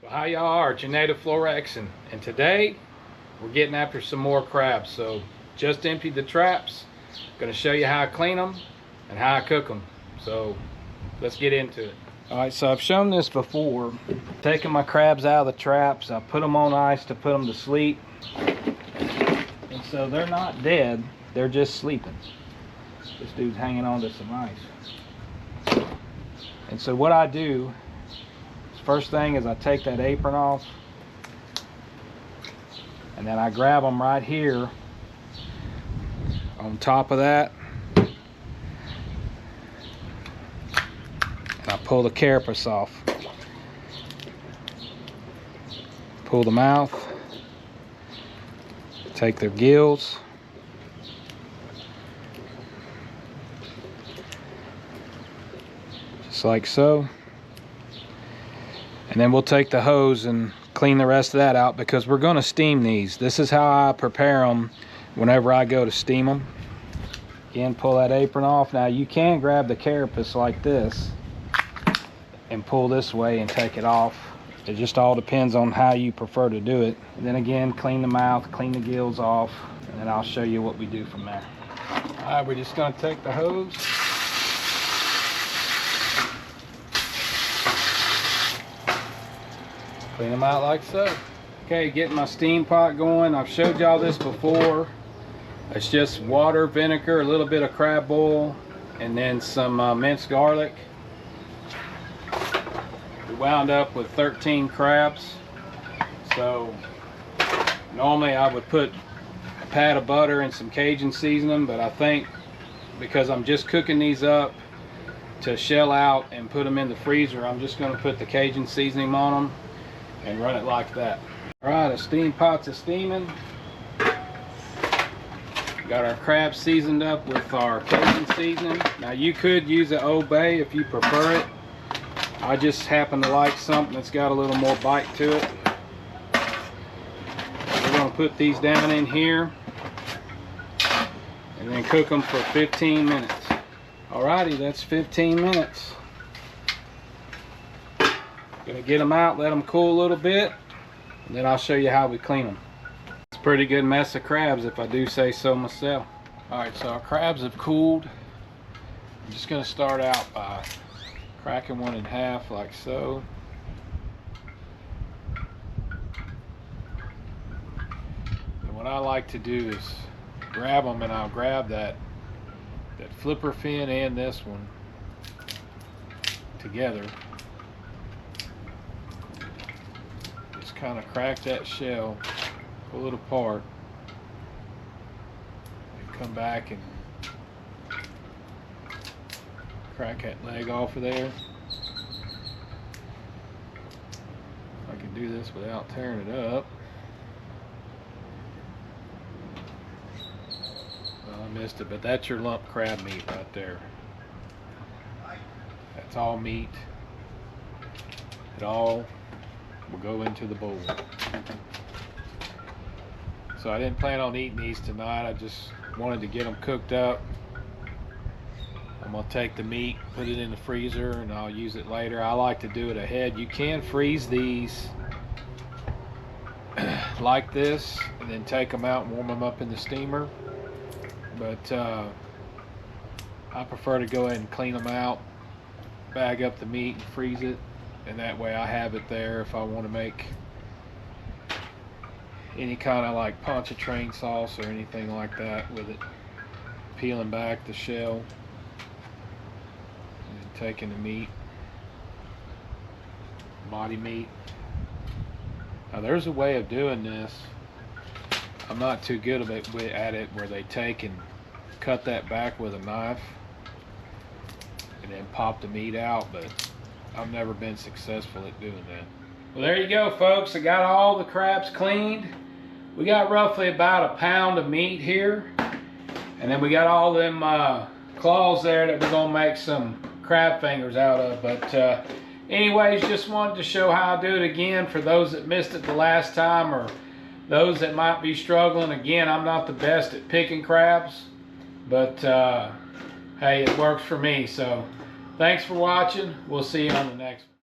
How y'all are? It's your native Flor-xan, and today we're getting after some more crabs. So just emptied the traps. Going to show you how I clean them and how I cook them. So let's get into it. Alright, so I've shown this before. Taking my crabs out of the traps, I put them on ice to put them to sleep. And so they're not dead, they're just sleeping. This dude's hanging on to some ice. And so what I do, first thing is I take that apron off, and then I grab them right here on top of that, and I pull the carapace off. Pull the mouth, take their gills, just like so. And then we'll take the hose and clean the rest of that out because we're going to steam these. This is how I prepare them whenever I go to steam them. Again, pull that apron off. Now you can grab the carapace like this and pull this way and take it off. It just all depends on how you prefer to do it. And then again, clean the mouth, clean the gills off, and then I'll show you what we do from there. All right, we're just going to take the hose. Clean them out like so. Okay, getting my steam pot going. I've showed y'all this before. It's just water, vinegar, a little bit of crab oil, and then some minced garlic. We wound up with 13 crabs. So normally I would put a pat of butter and some Cajun seasoning, but I think because I'm just cooking these up to shell out and put them in the freezer, I'm just going to put the Cajun seasoning on them and run it like that. Alright, a steam pot's a steaming. Got our crab seasoned up with our Cajun seasoning. Now you could use an Old Bay if you prefer it. I just happen to like something that's got a little more bite to it. We're going to put these down in here and then cook them for 15 minutes. Alrighty, that's 15 minutes. Gonna get them out, let them cool a little bit, and then I'll show you how we clean them. It's a pretty good mess of crabs if I do say so myself. Alright, so our crabs have cooled. I'm just gonna start out by cracking one in half like so. And what I like to do is grab them, and I'll grab that flipper fin and this one together. Kind of crack that shell, pull it apart, and come back and crack that leg off of there. I can do this without tearing it up. Well, I missed it, but that's your lump crab meat right there. That's all meat. It all will go into the bowl. So I didn't plan on eating these tonight. I just wanted to get them cooked up. I'm gonna take the meat, put it in the freezer, and I'll use it later. I like to do it ahead. You can freeze these like this and then take them out and warm them up in the steamer, but I prefer to go ahead and clean them out, bag up the meat and freeze it. And that way I have it there if I want to make any kind of like pontchartrain sauce or anything like that with it. Peeling back the shell and taking the meat, body meat. Now there's a way of doing this. I'm not too good at it where they take and cut that back with a knife and then pop the meat out, but I've never been successful at doing that. Well, there you go, folks. I got all the crabs cleaned. We got roughly about a pound of meat here. And then we got all them claws there that we're gonna make some crab fingers out of. But anyways, just wanted to show how I do it again for those that missed it the last time, or those that might be struggling. Again, I'm not the best at picking crabs, but hey, it works for me. So thanks for watching. We'll see you on the next one.